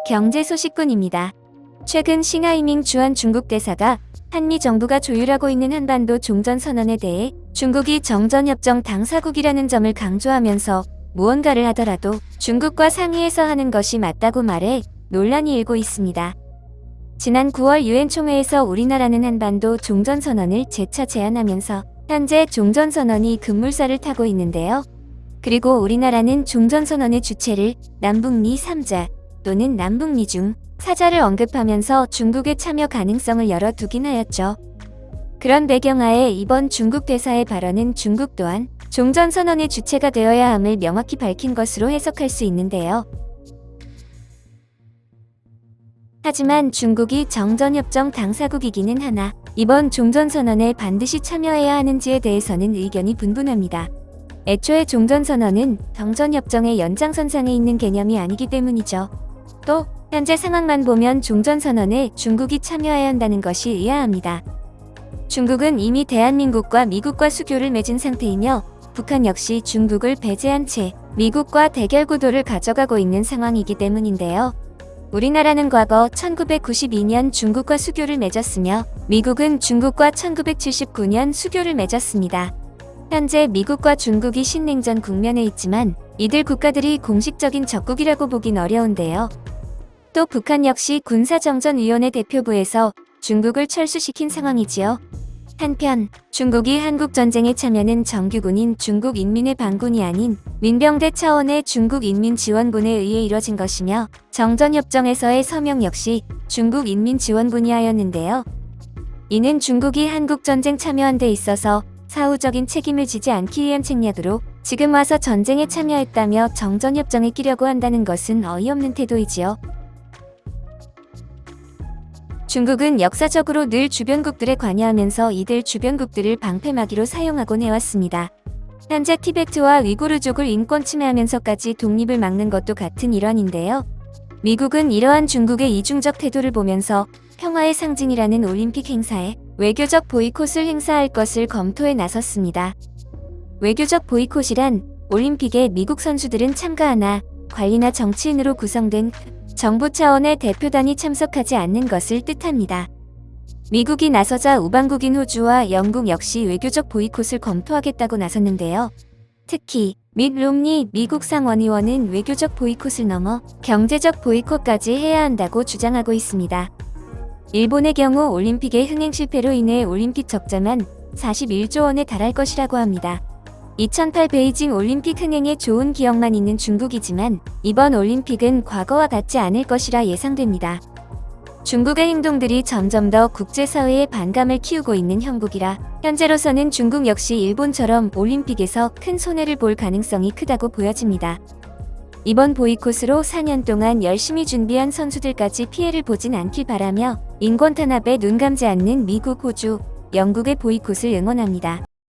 경제 소식꾼입니다. 최근 싱하이밍 주한 중국 대사가 한미 정부가 조율하고 있는 한반도 종전선언에 대해 중국이 정전협정 당사국이라는 점을 강조하면서 무언가를 하더라도 중국과 상의해서 하는 것이 맞다고 말해 논란이 일고 있습니다. 지난 9월 유엔 총회에서 우리나라는 한반도 종전선언을 재차 제안하면서 현재 종전선언이 급물살을 타고 있는데요. 그리고 우리나라는 종전선언의 주체를 남북미 3자 또는 남북미 중 4자를 언급하면서 중국의 참여 가능성을 열어두긴 하였죠. 그런 배경하에 이번 중국 대사의 발언은 중국 또한 종전선언의 주체가 되어야 함을 명확히 밝힌 것으로 해석할 수 있는데요. 하지만 중국이 정전협정 당사국이기는 하나 이번 종전선언에 반드시 참여해야 하는지에 대해서는 의견이 분분합니다. 애초에 종전선언은 정전협정의 연장선상에 있는 개념이 아니기 때문이죠. 또 현재 상황만 보면 종전선언에 중국이 참여해야 한다는 것이 의아합니다. 중국은 이미 대한민국과 미국과 수교를 맺은 상태이며 북한 역시 중국을 배제한 채 미국과 대결 구도를 가져가고 있는 상황이기 때문인데요. 우리나라는 과거 1992년 중국과 수교를 맺었으며 미국은 중국과 1979년 수교를 맺었습니다. 현재 미국과 중국이 신냉전 국면에 있지만 이들 국가들이 공식적인 적국이라고 보긴 어려운데요. 또 북한 역시 군사정전위원회 대표부에서 중국을 철수시킨 상황이지요. 한편 중국이 한국전쟁에 참여는 정규군인 중국인민의 반군이 아닌 민병대 차원의 중국인민지원군에 의해 이뤄진 것이며 정전협정에서의 서명 역시 중국인민지원군이 하였는데요. 이는 중국이 한국전쟁 참여한 데 있어서 사후적인 책임을 지지 않기 위한 책략으로 지금 와서 전쟁에 참여했다며 정전협정에 끼려고 한다는 것은 어이없는 태도이지요. 중국은 역사적으로 늘 주변국들에 관여하면서 이들 주변국들을 방패막이로 사용하곤 해왔습니다. 현재 티베트와 위구르족을 인권 침해하면서까지 독립을 막는 것도 같은 일환인데요. 미국은 이러한 중국의 이중적 태도를 보면서 평화의 상징이라는 올림픽 행사에 외교적 보이콧을 행사할 것을 검토해 나섰습니다. 외교적 보이콧이란 올림픽에 미국 선수들은 참가하나 관리나 정치인으로 구성된 정부 차원의 대표단이 참석하지 않는 것을 뜻합니다. 미국이 나서자 우방국인 호주와 영국 역시 외교적 보이콧을 검토하겠다고 나섰는데요. 특히 밋 롬니 미국 상원의원은 외교적 보이콧을 넘어 경제적 보이콧까지 해야 한다고 주장하고 있습니다. 일본의 경우 올림픽의 흥행 실패로 인해 올림픽 적자만 41조 원에 달할 것이라고 합니다. 2008 베이징 올림픽 흥행에 좋은 기억만 있는 중국이지만 이번 올림픽은 과거와 같지 않을 것이라 예상됩니다. 중국의 행동들이 점점 더 국제사회의 반감을 키우고 있는 형국이라 현재로서는 중국 역시 일본처럼 올림픽에서 큰 손해를 볼 가능성이 크다고 보여집니다. 이번 보이콧으로 4년 동안 열심히 준비한 선수들까지 피해를 보진 않길 바라며 인권 탄압에 눈 감지 않는 미국, 호주, 영국의 보이콧을 응원합니다.